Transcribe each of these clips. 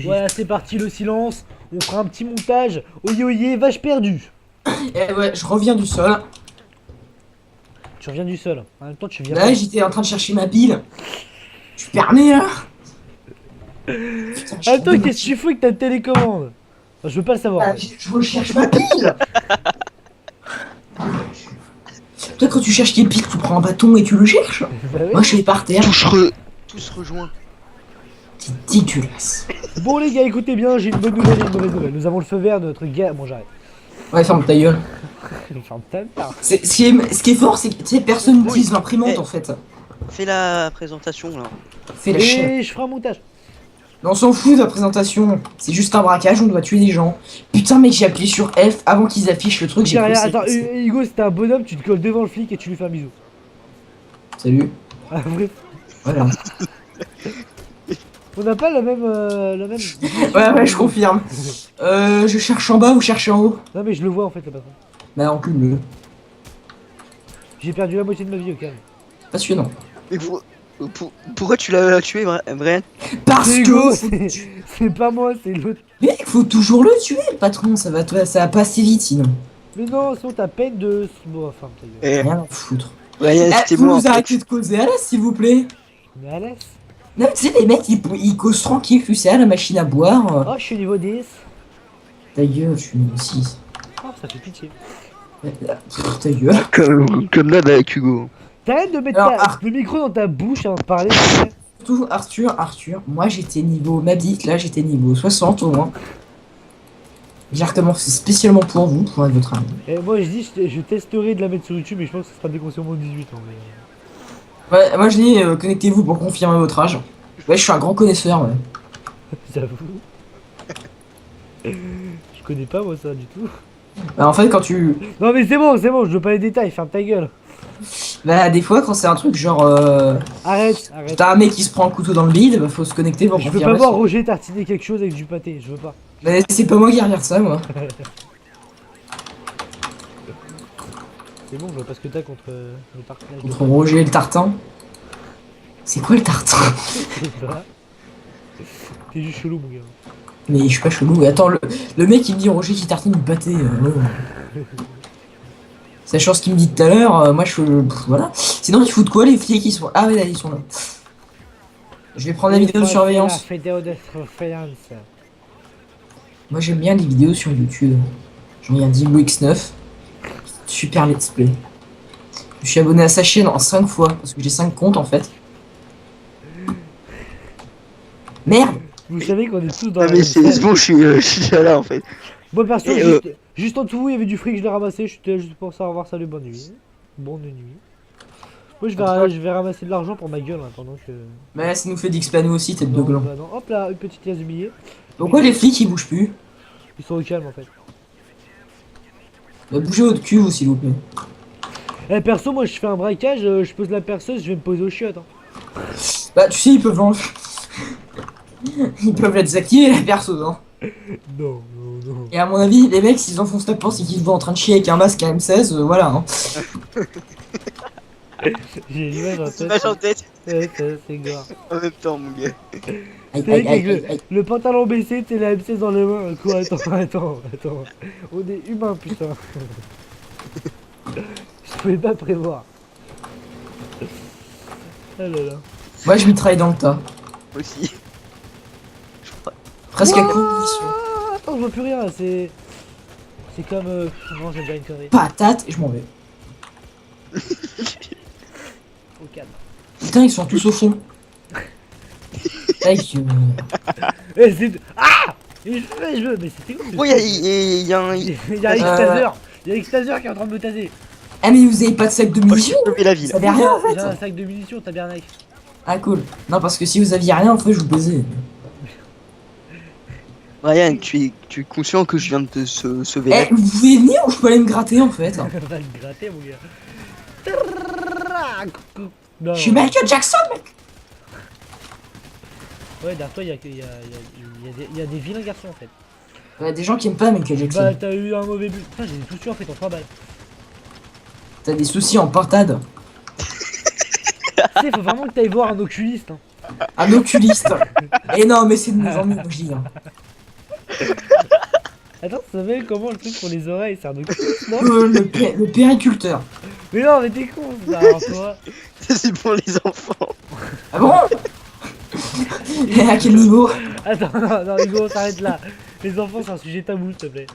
Voilà, c'est parti le silence. On fera un petit montage. Oye oye, vache perdue. Eh ouais, je reviens du sol. Tu reviens du sol. En même temps, tu viens Là, pas. j'étais en train de chercher ma pile. Je suis perné là. Putain, je suis Attends, tombé dans qu'est-ce que tu fous avec ta télécommande? Enfin, je veux pas le savoir. En fait. je recherche ma pile. Toi, quand tu cherches tes piles, tu prends un bâton et tu le cherches. Bah oui. Moi, je suis par terre. Tous rejoints. C'est dégueulasse. Bon les gars, écoutez bien, j'ai une bonne nouvelle et une mauvaise nouvelle. Nous avons le feu vert de notre gars. Bon, j'arrête. Ouais, ferme ta gueule. Ferme ta part. Ce qui est fort, c'est que tu sais, personne n'utilise l'imprimante Eh. en fait. Fais la présentation là. Fais la chaîne. Et je ferai un montage. Mais on s'en fout de la présentation. C'est juste un braquage, on doit tuer des gens. Putain, mec, j'ai appuyé sur F avant qu'ils affichent le truc. J'ai Tiens, cru que regarde, attends, c'était- Hugo, si t'es un bonhomme, tu te colles devant le flic et tu lui fais un bisou. Salut. Ah, bref. Voilà. On n'a pas la même. La même... Ouais, je confirme. Je cherche en bas ou cherche en haut? Non, mais je le vois en fait, le patron. Bah, en plus, J'ai perdu la moitié de ma vie au calme. passionnant. Mais pourquoi tu l'as tué, Brian? Parce C'est Hugo, que. c'est pas moi, c'est l'autre. Mec, faut toujours le tuer, le patron. Ça va passer vite sinon. Mais non, sinon t'as peine de. Bon, enfin, ta gueule. Eh, Rien à foutre. Brian, Eh, c'était vous moi en vous fait. arrêtez de causer à l'aise, s'il vous plaît. Mais à l'aise. Non, tu sais, les mecs, ils causent tranquille, tu sais, à la machine à boire. Oh, je suis niveau 10. Ta gueule, je suis niveau 6. Oh, ça fait pitié. Ta gueule. Comme là avec Hugo. T'arrêtes de mettre Alors, le micro dans ta bouche avant de parler. s'il te plaît. Surtout, Arthur, moi j'étais niveau. Ma bite, là, j'étais niveau 60 au moins. J'ai recommencé spécialement pour vous, pour être votre ami. Et moi, je dis, je testerai de la mettre sur YouTube, mais je pense que ça sera déconseillé au moins de 18 ans. Mais... Ouais, moi je dis, connectez-vous pour confirmer votre âge. Ouais, je suis un grand connaisseur, ouais. J'avoue. Je connais pas moi ça du tout. Bah, en fait, quand tu. Non, mais c'est bon, je veux pas les détails, ferme ta gueule. Bah, des fois, quand c'est un truc genre. Arrête. T'as un mec qui se prend un couteau dans le bide, bah, faut se connecter pour Je veux confirmer. pas voir Roger tartiner quelque chose avec du pâté, je veux pas. Bah, c'est pas moi qui regarde ça, moi. C'est bon, je vois pas ce que t'as contre le partage. Contre Roger et le tartin. C'est quoi le tartin? T'es juste chelou, mon gars. Mais je suis pas chelou. Attends, le mec il me dit Roger qui tartine du pâté. Sachant ce qu'il me dit tout à l'heure, moi je. Voilà. Sinon, ils foutent quoi les flics qui sont. Ah, ouais, là, ils sont là. Je vais prendre la vidéo de surveillance. Moi j'aime bien les vidéos sur YouTube. J'en regarde Diablo X9. Super let's play. Je suis abonné à sa chaîne en 5 fois parce que j'ai 5 comptes en fait. Merde! Vous savez qu'on est tous dans Ah la mais même c'est salle. bon, je suis déjà là en fait. Moi perso, Et, juste en dessous, il y avait du fric, je l'ai ramassé, j'étais là juste pour ça, au revoir, salut, bonne nuit. Bonne nuit. Moi je vais ramasser de l'argent pour ma gueule hein, pendant que... Mais ça nous fait d'XP à nous aussi, tête de Non, gland. bah non. Hop là, une petite pièce de billet. Pourquoi les flics ils bougent plus? Ils sont au calme en fait. Bah, bougez votre cul vous s'il vous plaît. Eh perso, moi je fais un braquage, je pose la perceuse, je vais me poser aux chiottes. Hein. Bah tu sais ils peuvent l'enlever. Ils peuvent la désactiver la perso hein. Non. Et à mon avis les mecs s'ils enfoncent la porte c'est qu'ils se voient en train de chier avec un masque à M16 voilà hein. J'ai l'image en C'est tête. pas en tête Ouais, c'est grave. en même temps, mon gars. Aïe C'est aïe vrai aïe qu'avec aïe aïe. le pantalon baissé, t'es la M16 dans les mains. Quoi, attends. On est humain, putain. Je pouvais pas prévoir. Ah là là. Moi je mitraille dans le tas. Aussi. Presque à Ouah, condition. attends, je vois plus rien là, c'est. C'est comme. Non, j'aime bien une connerie. Patate et je m'en vais. Au calme. Putain ils sont tous au fond. Aïe Eh, c'est. Ah je veux, mais c'était où Oh, il y a un. Il y a Extaser. Il y a Extaser qui est en train de me taser. Ah mais vous avez pas de sac de Oh, j'ai munitions? sauvé la ville. Ça avait rien en J'ai un fait. sac de munitions, tabernacle. Ah cool. Non parce que si vous aviez rien en fait je vous baisais. Brian, tu es conscient que je viens de te sauver Eh vous pouvez venir ou je peux aller me gratter en fait? On va le gratter, mon gars. Non. Je suis Michael Jackson mec. Ouais, derrière toi, il y a des vilains garçons en fait. Il y a des gens qui aiment pas Michael Bah, Jackson. t'as eu un mauvais but. Putain, j'ai tout tué en fait en 3 balles. T'as des soucis en partade. Tu sais, faut vraiment que t'ailles voir un oculiste. Hein. Un oculiste. Et non, mais c'est de mieux en mieux, moi je dis. Hein. Attends, ça s'appelle comment le truc pour les oreilles? C'est un oculiste, non? Le périculteur. Mais non, mais t'es con, ça, alors toi. C'est pour les enfants. Ah bon? Et à quel niveau? Attends, non, non, Hugo, on s'arrête là. Les enfants, c'est un sujet tabou, s'il te plaît.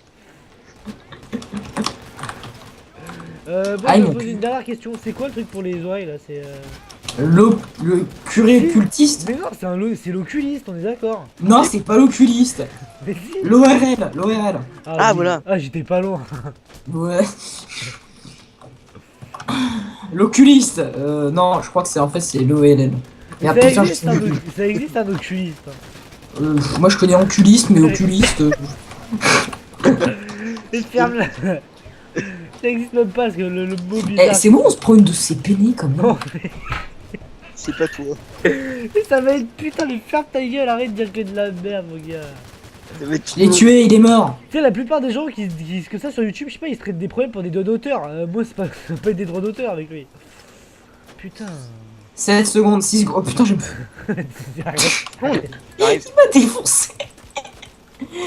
Bon, Ah, je ils vais m'ont te poser pu- une dernière question. C'est quoi le truc pour les oreilles là? C'est. Le curé occultiste? Mais non, c'est l'oculiste, on est d'accord. Non, c'est pas l'oculiste. Mais si. L'ORL. Ah, oui. voilà. Ah, j'étais pas loin. Ouais. L'oculiste. Non, je crois que c'est en fait c'est l'OLL. Et Ça après, putain, je existe, sais un, plus. ça existe un oculiste. Moi je connais oculiste, mais oculiste. Et ferme là. Ça existe même pas parce que le mot Eh, bizarre. c'est bon, on se prend une de ces pénis comme Non, C'est pas toi. mais ça va être putain, mais ferme ta gueule, arrête de dire que de la merde, mon gars. Ça va être Je l'ai tué, il est mort. Tu sais, la plupart des gens qui disent que ça sur YouTube, je sais pas, ils se traitent des problèmes pour des droits d'auteur. Moi, c'est pas, ça peut pas être des droits d'auteur avec lui. Putain. 7 secondes, 6 secondes. Oh putain, j'ai Arrête. J'arrive. m'a défoncé.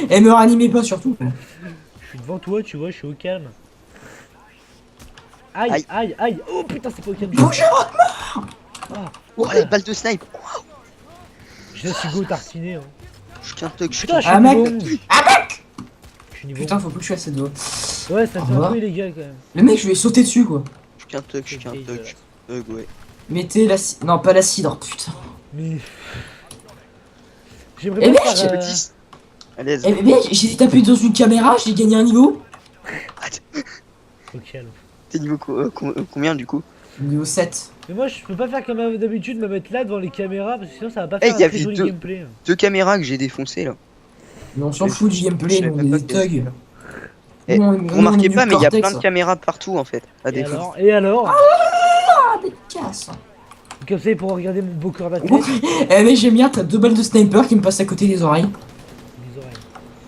Et me ranimez pas surtout. Je suis devant toi, tu vois, je suis au calme. Aïe, aïe, Aïe. aïe. Oh putain, c'est pas au calme. Bougez Ah, Oh, allez, balle de snipe. je laisse Hugo tartiner. Hein. Je tiens toc, je Putain, je suis Ah, niveau mec. 11. Ah mec. Je suis niveau Putain, faut plus que je fasse cette voix. 11. Ouais, ça Au fait un revoir. peu illégal quand même. Le mec, je vais sauter dessus quoi. Je tiens toc, je tiens Ok, toc. Ouais. Mettez la. Non, pas la cidre, putain. Mais. J'aimerais Eh bien mec, faire. Je dis. Allez, Eh mec, j'ai tapé dans une caméra, j'ai gagné un niveau. Au calme. t'es niveau combien du coup? Niveau 7. Mais moi, je peux pas faire comme d'habitude, me mettre là devant les caméras parce que sinon ça va pas Eh, faire y un avait très joli deux. gameplay. 2 caméras que j'ai défoncées là. Mais on s'en fout du gameplay, Je savais nous, on même est pas des que c'était thugs. Eh, Nous, on- Vous nous, on remarquez est pas, du mais il y a Cortex. plein de caméras partout en fait. À Et défaut. alors, et alors Ah, des casses. Comme ça, ils pourront regarder mon beau corps d'athlète. Eh mec, j'aime bien, t'as 2 balles de sniper qui me passent à côté des oreilles. Les oreilles.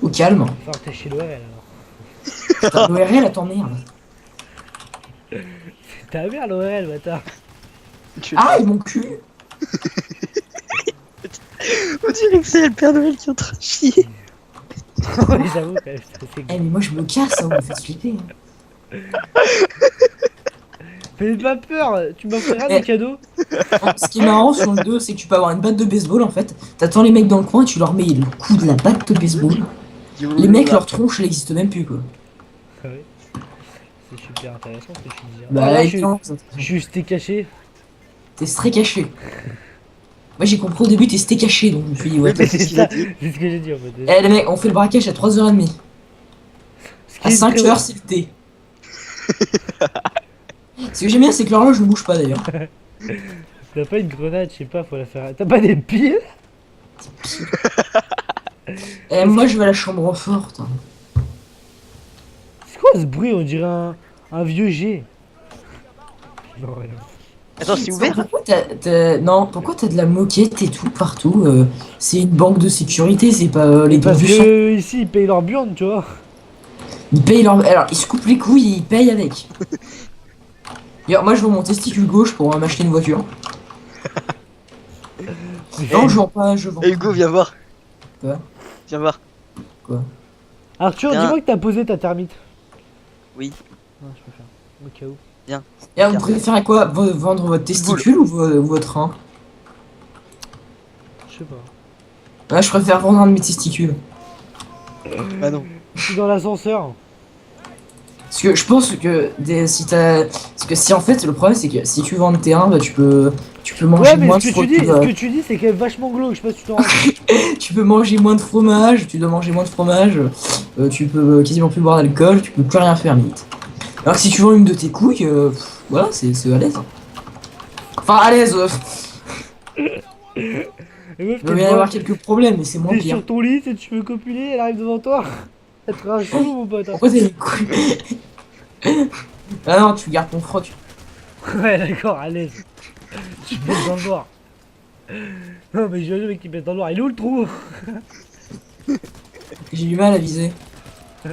Au calme. Il va falloir que t'aies chez l'ORL alors. Putain, l'ORL, attends, merde. C'est ta mère l'ORL, bâtard. Ah, mon cul. On dirait que c'est le Père Noël qui est en train de chier. Ouais, j'avoue quand même, c'est Eh, mais moi, je me casse, hein, vous me faites flipper. Hein. Fais pas peur, tu m'offriras Eh. des cadeaux. Ce qui est marrant sur le 2, c'est que tu peux avoir une batte de baseball en fait. T'attends les mecs dans le coin, tu leur mets le coup de la batte de baseball. Les mecs, leur tronche, elle existe même plus quoi. Ah ouais. C'est super intéressant ce que tu dis. Bah, Ah, là, je non, suis juste caché. t'es très caché. Moi j'ai compris au début, t'es sté caché donc je me suis dit, ouais. Mais C'est c'est ce qu'il a ça, dit. c'est ce que j'ai dit en fait. Eh les mecs, on fait le braquage à 3h30. Ce qui À est 5h, c'est le thé. Ce que j'aime bien, c'est que l'horloge ne bouge pas d'ailleurs. T'as pas une grenade, je sais pas, faut la faire. T'as pas des piles? Eh, moi je vais à la chambre forte. C'est quoi ce bruit? On dirait un vieux G. Non, rien. Attends, c'est ouvert? Pourquoi Non, pourquoi t'as de la moquette et tout partout c'est une banque de sécurité, c'est pas les Parce bus. que ici ils payent leur burne, tu vois. Ils payent leur. Alors, ils se coupent les couilles et ils payent avec. D'ailleurs, moi je vends mon testicule gauche pour m'acheter une voiture. Non, je vends pas, je vends. Eh Hugo, viens voir. Quoi? Viens voir. Arthur, Bien. dis-moi que t'as posé ta termite. Oui. Non, je peux faire. Au cas où. Et alors, vous préférez quoi? Vendre votre testicule ou votre rein? Je sais pas. Ouais, je préfère vendre un de mes testicules. Ah non. Je suis dans l'ascenseur. Parce que je pense que si t'as. Parce que si en fait, le problème c'est que si tu vends tes reins, bah tu peux manger Ouais, mais moins ce de que tu dis, fromage. ce que tu dis, c'est quand même vachement glauque. Je sais pas si tu t'en rends compte. Tu peux manger moins de fromage, tu dois manger moins de fromage, tu peux quasiment plus boire d'alcool, tu peux plus rien faire limite. Alors que si tu vends une de tes couilles, voilà, c'est à l'aise. Enfin, à l'aise, Et meuf, il va y avoir quelques problèmes, mais c'est moins t'es pire. sur ton lit, tu veux copuler, elle arrive devant toi. Elle te fera un chelou, mon pote. Hein. Pourquoi t'as les couilles? Ah non, tu gardes ton froc. Ouais, d'accord, à l'aise. Tu pètes dans le noir. Non, mais j'ai le mec qui pète dans le noir. Il est où le trou? J'ai du mal à viser.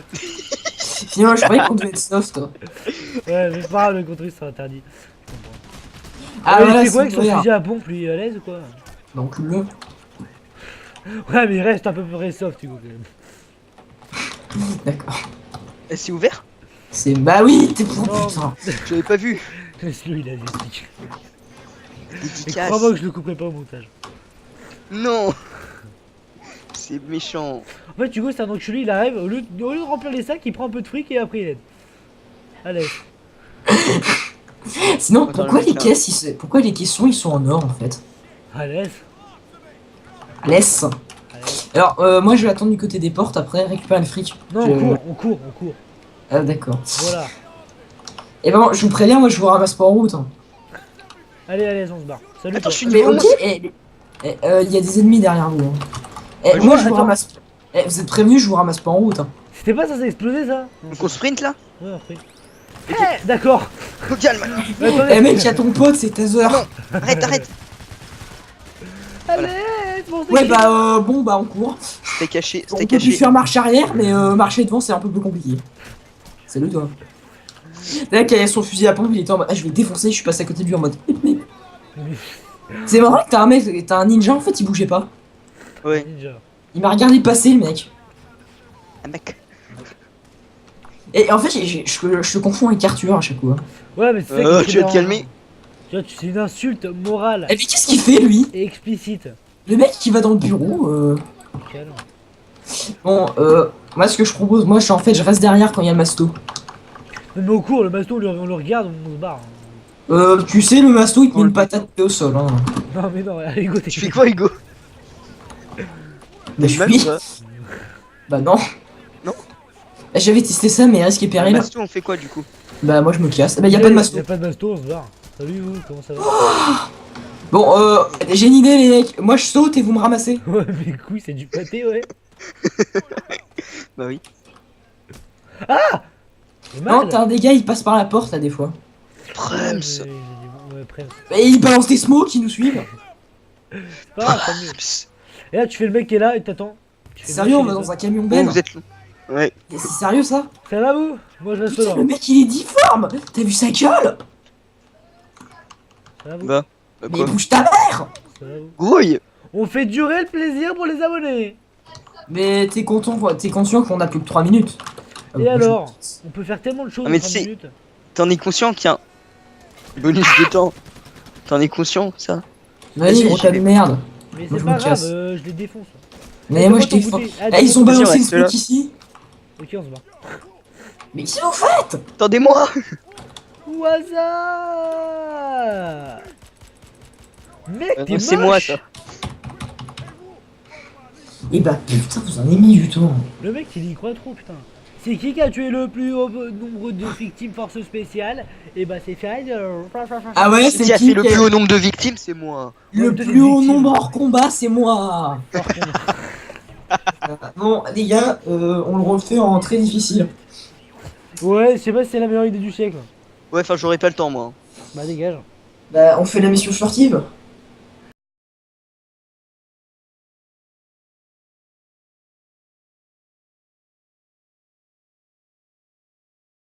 Finalement, je croyais qu'on devait être soft. Toi. Ouais, mais c'est pas grave, le contre c'est interdit. Ah Ouais, voilà, c'est quoi avec son ouvert. fusil à pompe, lui, à l'aise ou quoi? Donc le. Ouais, mais il reste un peu près soft, Hugo, quand même. D'accord. C'est ouvert? C'est. Bah oui, t'es pour Non. putain. J'avais pas vu. Laisse-le, il a des trucs. Et Dédicace. crois-moi que je le couperai pas au montage. Non. C'est méchant. En fait, Hugo, c'est un enculé, il arrive, au lieu de remplir les sacs, il prend un peu de fric et après il aide. Allez. Sinon, Attends, pourquoi le les mec, là. caisses, pourquoi les caissons ils sont en or en fait? Allez. Laisse. Allez. Alors, moi je vais attendre du côté des portes après récupérer le fric. Non, Je- on court. Ah, d'accord. Voilà. Et ben, je vous préviens, moi je vous ramasse pas en route. Hein. Allez, on se barre. Salut. Attends, toi. je suis Mais niveau ok, il y a des ennemis derrière vous. Hein. Bah, Moi je vous attends. ramasse. Vous êtes prévenus, je vous ramasse pas en route. Hein. C'était pas censé exploser ça? Donc on sprint là? Ouais, après. Eh, d'accord. Au calme. Mais attendez. Mec, y'a ton pote, c'est Taser. Arrête. Allez, bon, c'est Ouais, qui bah bon, bah on court. C'était caché, On c'était peut plus caché. faire marche arrière, mais marcher devant c'est un peu plus compliqué. Salut toi. Là, quand il a son fusil à pompe, il était en mode ah, je vais le défoncer, je suis passé à côté de lui en mode hip, hip. C'est marrant que t'as un mec, t'as un ninja en fait, il bougeait pas. Ouais. Ninja. Il m'a regardé passer le mec. Un mec. Et en fait, je le confonds avec Arthur à chaque fois. Ouais, mais c'est ça qui est Tu vas te marrant. calmer. Tu vois, c'est une insulte morale Et mais qu'est-ce qu'il fait lui? et explicite. Le mec qui va dans le bureau. Calme. Bon, moi ce que je propose, moi en fait je reste derrière quand il y a le masto. Mais au cours, le baston, on le regarde, on se barre. Tu sais, le masto il te met Oh, une le patate au sol. Hein. Non, mais non, allez, go, t'es Tu fais quoi, Hugo? Bah, je Mal suis. ou pas? Bah non. Non. Bah, j'avais testé ça, mais risque et péril. Masto, on fait quoi du coup? Bah moi je me casse. Bah y a pas de masto. Y'a pas de baston, on se barre. Salut vous, comment ça va? Bon, j'ai une idée les mecs. Moi je saute et vous me ramassez. Ouais, mais couilles, c'est du pâté, ouais. Bah oui. C'est Non, mal. t'as un des gars, il passe par la porte là des fois. Prems. Ouais, Prems. Et il balance des smokes qui nous suivent. C'est pas grave, tant mieux. Et là, tu fais le mec qui est là et t'attends. Tu fais Sérieux, on marcher va les dans un camion Bon, ben. vous êtes long. Ouais. C'est sérieux ça? autres. Ça va vous? Moi, je reste Putain, là. le mec il est difforme. T'as vu sa gueule? Ça va vous? Bah Mais quoi? bouge ta mère. Ça va vous? Grouille. On fait durer le plaisir pour les abonnés. Mais t'es content quoi? T'es conscient qu'on a plus que 3 minutes? Et moi, alors? On peut faire tellement de choses Ah, mais en 30 si. minutes. T'en es conscient qu'il y a un bonus de temps? T'en es conscient ça? Vas-y, Vas-y, gros j'y tas de vais. merde. Mais Moi, c'est je pas me grave, casse. je les défonce. Mais Et moi je donne-moi ton défends. goûter. Ah, Eh, ils ont donne-moi ton balancé Vas-y, une reste là. smoke ici. goûter. Ok, on se barre. Mais qu'est-ce que vous faites? Attendez-moi. Au hasard. Mec, t'es Non, c'est moi moche. ça. Eh bah putain, vous en avez mis du temps. Le mec, il y croit trop, putain. C'est qui a tué le plus haut nombre de victimes force spéciale? Et bah c'est Farid. Ah ouais, Qui c'est a qui fait le plus haut nombre de victimes? C'est moi. Le Ouais, plus haut victimes. nombre hors combat, c'est moi. Bon, les gars, on le refait en très difficile. Ouais, je sais pas si c'est la meilleure idée du siècle. Ouais, enfin j'aurais pas le temps moi. Bah dégage. Bah, on fait la mission furtive.